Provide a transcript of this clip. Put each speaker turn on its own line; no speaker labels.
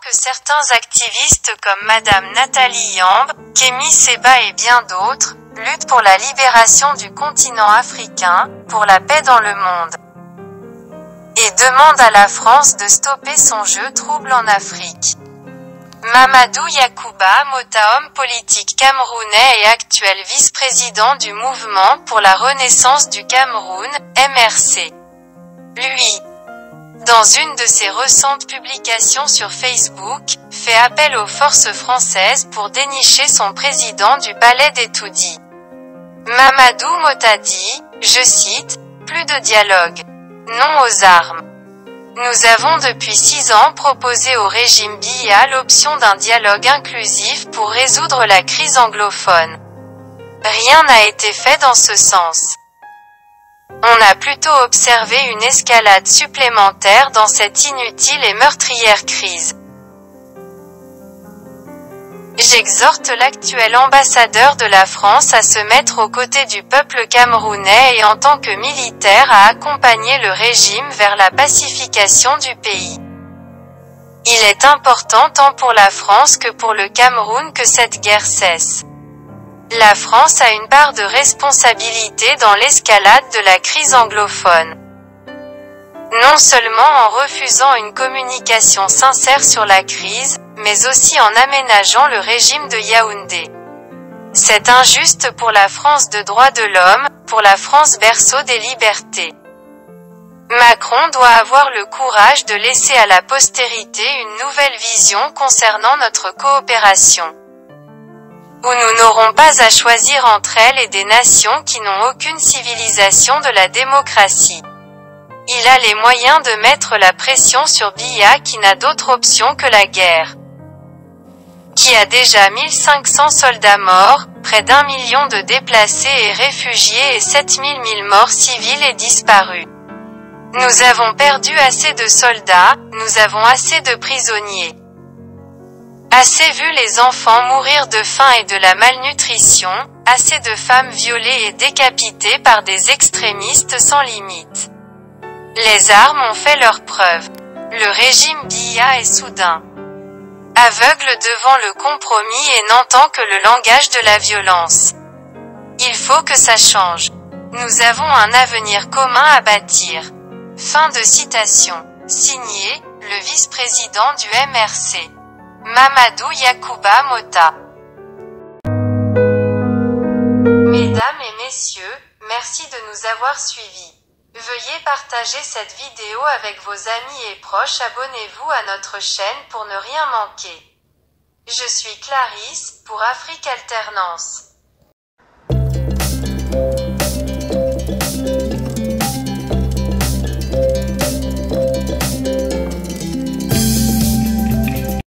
que certains activistes comme Madame Nathalie Yamb, Kémy Séba et bien d'autres, luttent pour la libération du continent africain, pour la paix dans le monde. Et demandent à la France de stopper son jeu trouble en Afrique. Mamadou Yacouba Mota, homme politique camerounais et actuel vice-président du Mouvement pour la Renaissance du Cameroun, MRC. Lui, dans une de ses récentes publications sur Facebook, fait appel aux forces françaises pour dénicher son président du palais d'Etoudi. Mamadou Mota dit, je cite, « Plus de dialogue. Non aux armes. Nous avons depuis 6 ans proposé au régime Biya l'option d'un dialogue inclusif pour résoudre la crise anglophone. Rien n'a été fait dans ce sens. On a plutôt observé une escalade supplémentaire dans cette inutile et meurtrière crise. J'exhorte l'actuel ambassadeur de la France à se mettre aux côtés du peuple camerounais et en tant que militaire à accompagner le régime vers la pacification du pays. Il est important tant pour la France que pour le Cameroun que cette guerre cesse. La France a une part de responsabilité dans l'escalade de la crise anglophone. Non seulement en refusant une communication sincère sur la crise, mais aussi en aménageant le régime de Yaoundé. C'est injuste pour la France de droits de l'homme, pour la France berceau des libertés. Macron doit avoir le courage de laisser à la postérité une nouvelle vision concernant notre coopération. Où nous n'aurons pas à choisir entre elles et des nations qui n'ont aucune civilisation de la démocratie. Il a les moyens de mettre la pression sur Biya qui n'a d'autre option que la guerre. Qui a déjà 1500 soldats morts, près d'1 million de déplacés et réfugiés et 7000 morts civils et disparus. Nous avons perdu assez de soldats, nous avons assez de prisonniers. Assez vu les enfants mourir de faim et de la malnutrition, assez de femmes violées et décapitées par des extrémistes sans limite. Les armes ont fait leurs preuves. Le régime Biya est soudain aveugle devant le compromis et n'entend que le langage de la violence. Il faut que ça change. Nous avons un avenir commun à bâtir. Fin de citation. Signé, le vice-président du MRC. Mamadou Yacouba Mota. Mesdames et messieurs, merci de nous avoir suivis. Veuillez partager cette vidéo avec vos amis et proches. Abonnez-vous à notre chaîne pour ne rien manquer. Je suis Clarisse, pour Afrique Alternance.